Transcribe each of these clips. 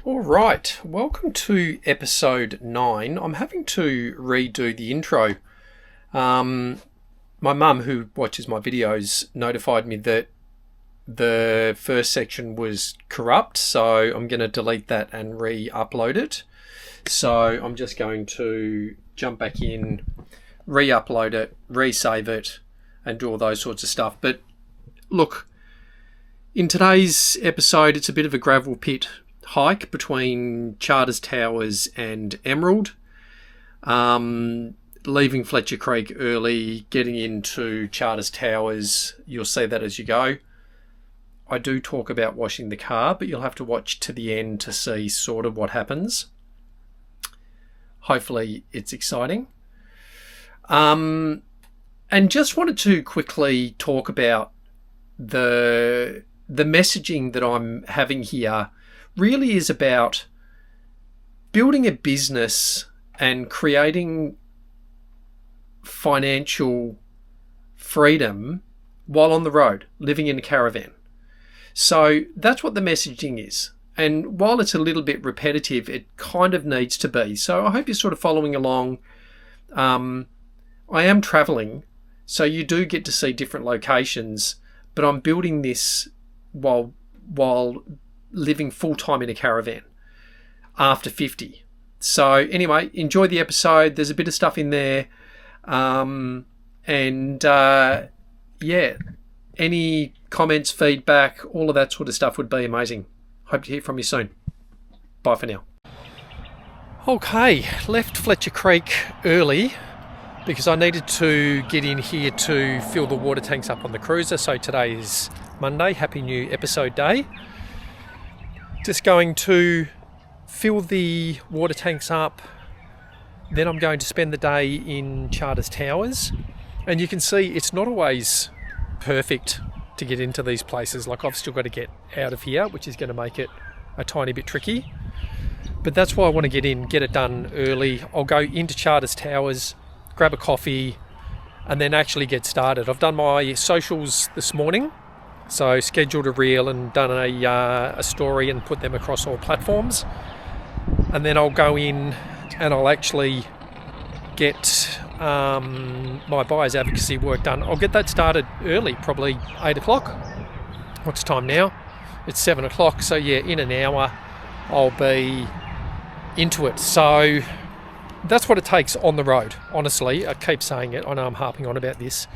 All right, welcome to episode 9. I'm having to redo the intro. My mum, who watches my videos, notified me that the first section was corrupt, so I'm going to delete that and re-upload it. So I'm just going to jump back in, re-upload it, resave it, and do all those sorts of stuff. But look, in today's episode, it's a bit of a gravel pit hike between Charters Towers and Emerald. Leaving Fletcher Creek early, getting into Charters Towers. You'll see that as you go. I do talk about washing the car, but you'll have to watch to the end to see sort of what happens. Hopefully it's exciting. And just wanted to quickly talk about the messaging that I'm having here really is about building a business and creating financial freedom while on the road, living in a caravan. So that's what the messaging is. And while it's a little bit repetitive, it kind of needs to be. So I hope you're sort of following along. I am traveling, so you do get to see different locations, but I'm building this while living full-time in a caravan after 50. So anyway, enjoy the episode. There's a bit of stuff in there. Any comments, feedback, all of that sort of stuff would be amazing. Hope to hear from you soon. Bye for now. Okay, left Fletcher Creek early because I needed to get in here to fill the water tanks up on the cruiser. So today is Monday. Happy new episode day. Just going to fill the water tanks up. Then I'm going to spend the day in Charters Towers. And you can see it's not always perfect to get into these places. Like I've still got to get out of here, which is going to make it a tiny bit tricky. But that's why I want to get in, get it done early. I'll go into Charters Towers, grab a coffee, and then actually get started. I've done my socials this morning. So scheduled a reel and done a story and put them across all platforms. And then I'll go in and I'll actually get my buyer's advocacy work done. I'll get that started early, probably 8 o'clock. What's time now? It's 7 o'clock. So yeah, in an hour I'll be into it. So that's what it takes on the road. Honestly, I keep saying it. I know I'm harping on about this.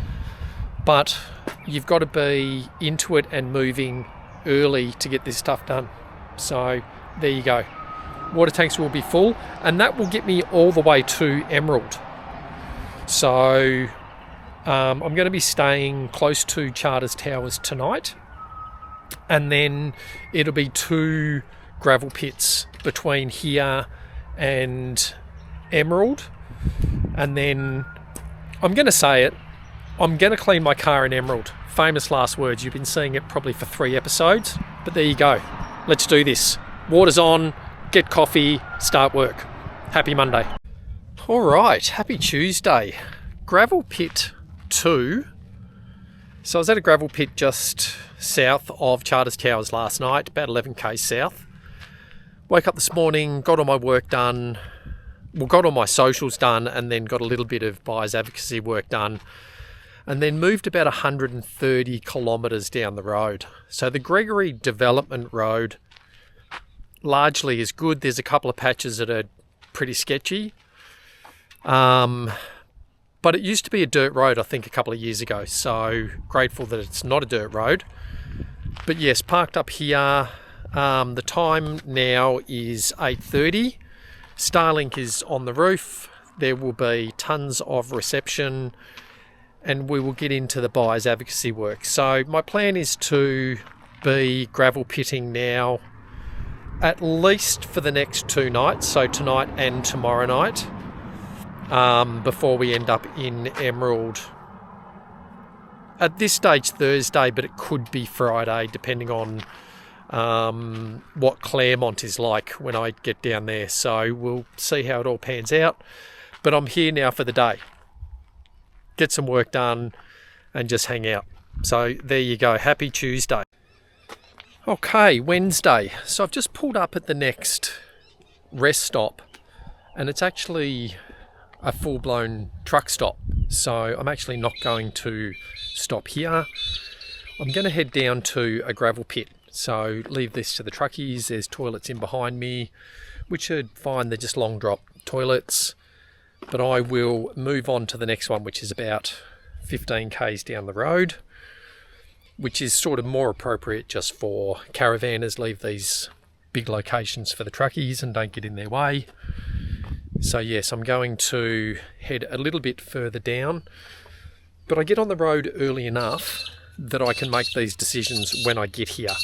But you've got to be into it and moving early to get this stuff done. So there you go. Water tanks will be full, and that will get me all the way to Emerald. So I'm going to be staying close to Charters Towers tonight, and then it'll be 2 gravel pits between here and Emerald. And then I'm going to say it, I'm going to clean my car in Emerald. Famous last words. You've been seeing it probably for 3 episodes, but there you go. Let's do this. Water's on, get coffee, start work. Happy Monday. All right, happy Tuesday. Gravel pit 2. So I was at a gravel pit just south of Charters Towers last night, about 11k south. Woke up this morning, got all my work done, got all my socials done, and then got a little bit of buyer's advocacy work done. And then moved about 130 kilometres down the road. So the Gregory Development Road largely is good. There's a couple of patches that are pretty sketchy. But it used to be a dirt road, I think, a couple of years ago. So grateful that it's not a dirt road. But yes, parked up here. The time now is 8:30. Starlink is on the roof. There will be tons of reception, and we will get into the buyer's advocacy work. So my plan is to be gravel pitting now at least for the next 2 nights, so tonight and tomorrow night, before we end up in Emerald. At this stage Thursday, but it could be Friday depending on what Claremont is like when I get down there. So we'll see how it all pans out. But I'm here now for the day. Get some work done and just hang out. So there you go. Happy Tuesday. Okay, Wednesday. So I've just pulled up at the next rest stop, and it's actually a full-blown truck stop. So I'm actually not going to stop here. I'm going to head down to a gravel pit. So leave this to the truckies. There's toilets in behind me, which are fine. They're just long drop toilets. But I will move on to the next one, which is about 15 k's down the road, which is sort of more appropriate just for caravanners. Leave these big locations for the truckies and don't get in their way. So yes, I'm going to head a little bit further down, but I get on the road early enough that I can make these decisions when I get here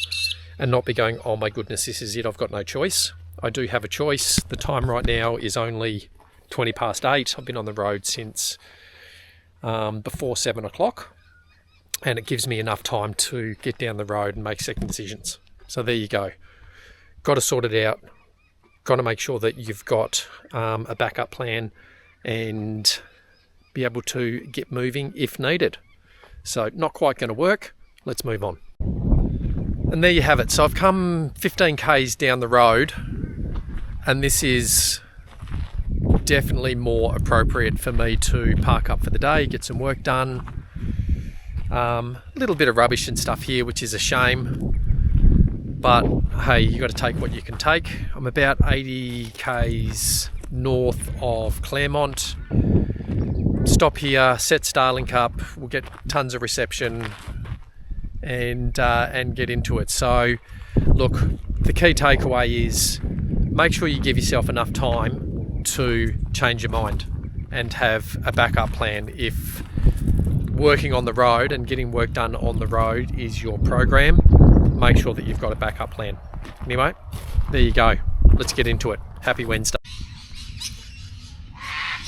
and not be going, oh my goodness, this is it, I've got no choice. I do have a choice. The time right now is only 20 past 8. I've been on the road since before 7 o'clock. And it gives me enough time to get down the road and make second decisions. So there you go. Got to sort it out. Got to make sure that you've got a backup plan and be able to get moving if needed. So not quite going to work. Let's move on. And there you have it. So I've come 15 k's down the road, and this is definitely more appropriate for me to park up for the day, get some work done. A little bit of rubbish and stuff here, which is a shame, but hey, you got to take what you can take. I'm about 80 k's north of Claremont. Stop here, set Starlink up, we'll get tons of reception and get into it. So look, the key takeaway is make sure you give yourself enough time to change your mind and have a backup plan. If working on the road and getting work done on the road is your program, make sure that you've got a backup plan. Anyway, there you go. Let's get into it. Happy Wednesday.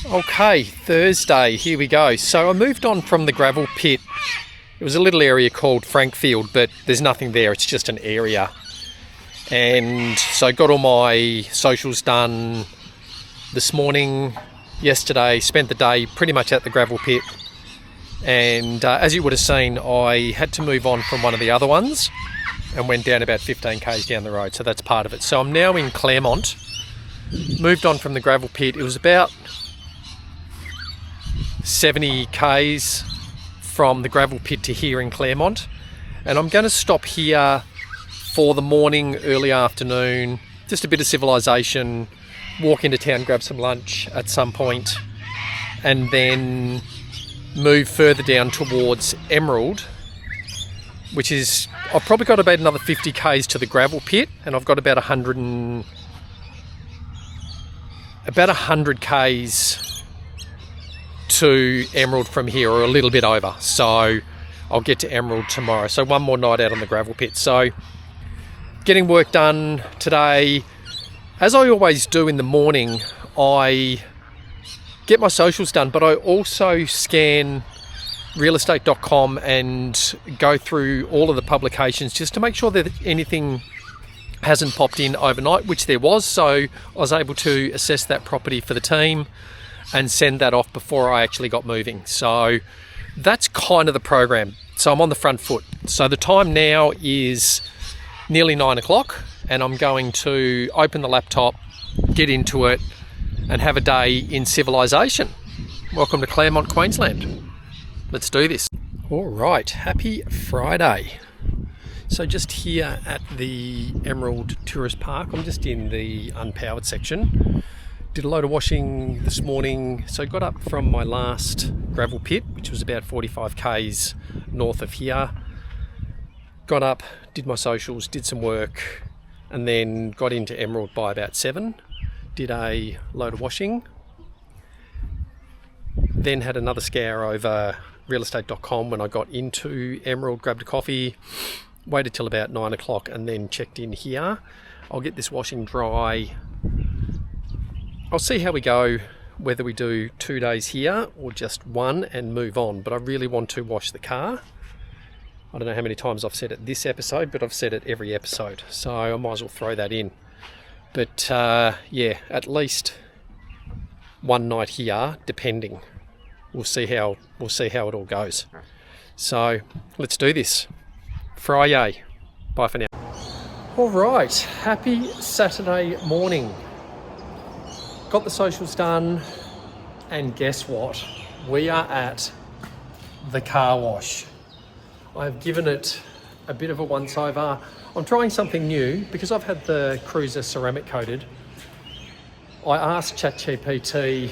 Okay, Thursday, here we go. So I moved on from the gravel pit. It was a little area called Frankfield, but there's nothing there. It's just an area. And so I got all my socials done this morning, yesterday, spent the day pretty much at the gravel pit. And as you would have seen, I had to move on from one of the other ones and went down about 15 k's down the road. So that's part of it. So I'm now in Claremont, moved on from the gravel pit. It was about 70 k's from the gravel pit to here in Claremont. And I'm going to stop here for the morning, early afternoon, just a bit of civilization, walk into town, grab some lunch at some point, and then move further down towards Emerald, which is, I've probably got about another 50 k's to the gravel pit, and I've got about 100 k's to Emerald from here, or a little bit over. So I'll get to Emerald tomorrow. So one more night out on the gravel pit. So getting work done today. As I always do in the morning, I get my socials done, but I also scan realestate.com and go through all of the publications just to make sure that anything hasn't popped in overnight, which there was. So I was able to assess that property for the team and send that off before I actually got moving. So that's kind of the program. So I'm on the front foot. So the time now is nearly 9 o'clock, and I'm going to open the laptop, get into it, and have a day in civilization. Welcome to Claremont, Queensland. Let's do this. All right, happy Friday. So just here at the Emerald Tourist Park, I'm just in the unpowered section. Did a load of washing this morning. So got up from my last gravel pit, which was about 45 k's north of here. Got up, did my socials, did some work, and then got into Emerald by about 7. Did a load of washing. Then had another scour over realestate.com when I got into Emerald, grabbed a coffee, waited till about 9 o'clock and then checked in here. I'll get this washing dry. I'll see how we go, whether we do 2 days here or just one and move on. But I really want to wash the car. I don't know how many times I've said it this episode, but I've said it every episode. So I might as well throw that in. But yeah, at least one night here, depending. We'll see how it all goes. So let's do this. Friday. Bye for now. All right, happy Saturday morning. Got the socials done, and guess what? We are at the car wash. I've given it a bit of a once over. I'm trying something new because I've had the Cruiser ceramic coated. I asked ChatGPT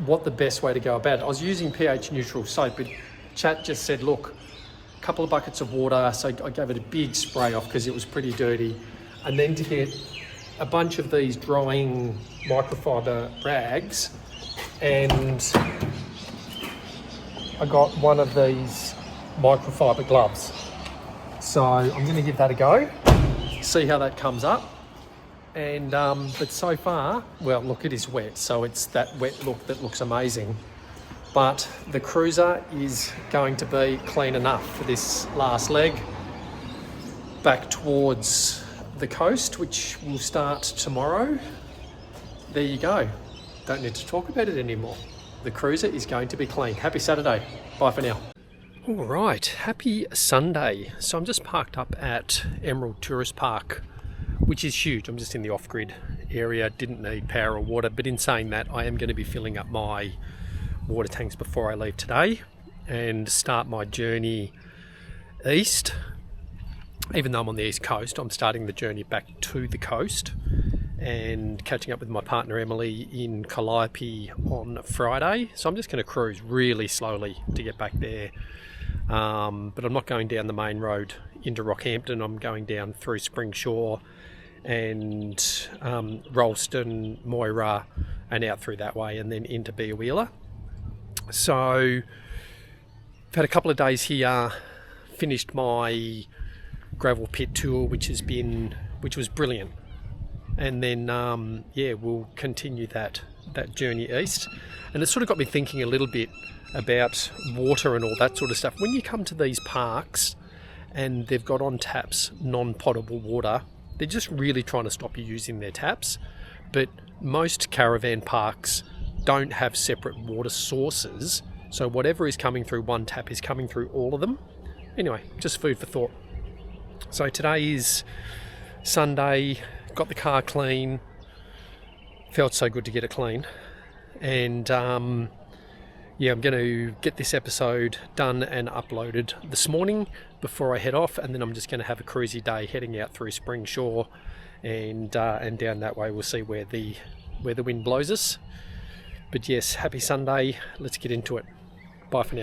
what the best way to go about it. I was using pH neutral soap, but Chat just said, look, a couple of buckets of water. So I gave it a big spray off because it was pretty dirty. And then to get a bunch of these drying microfiber rags, and I got one of these microfiber gloves. So I'm going to give that a go, see how that comes up. And but so far, well, look, it is wet, so it's that wet look that looks amazing. But the Cruiser is going to be clean enough for this last leg back towards the coast, which will start tomorrow. There you go. Don't need to talk about it anymore. The Cruiser is going to be clean. Happy Saturday. Bye for now. All right, happy Sunday. So I'm just parked up at Emerald Tourist Park, which is huge. I'm just in the off-grid area, didn't need power or water, but in saying that, I am going to be filling up my water tanks before I leave today and start my journey east. Even though I'm on the east coast, I'm starting the journey back to the coast and catching up with my partner Emily in Calliope on Friday. So I'm just going to cruise really slowly to get back there. But I'm not going down the main road into Rockhampton. I'm going down through Springshore and Rollston, Moira, and out through that way, and then into Beerwheeler. So I've had a couple of days here, finished my gravel pit tour, which was brilliant. And then we'll continue that journey east. And it sort of got me thinking a little bit about water and all that sort of stuff. When you come to these parks and they've got on taps non-potable water, they're just really trying to stop you using their taps. But most caravan parks don't have separate water sources, so whatever is coming through one tap is coming through all of them. Anyway, just food for thought. So today is Sunday, got the car clean, felt so good to get it clean, and I'm going to get this episode done and uploaded this morning before I head off, and then I'm just going to have a cruisy day heading out through Springshore and down that way. We'll see where the wind blows us. But yes, happy Sunday. Let's get into it. Bye for now.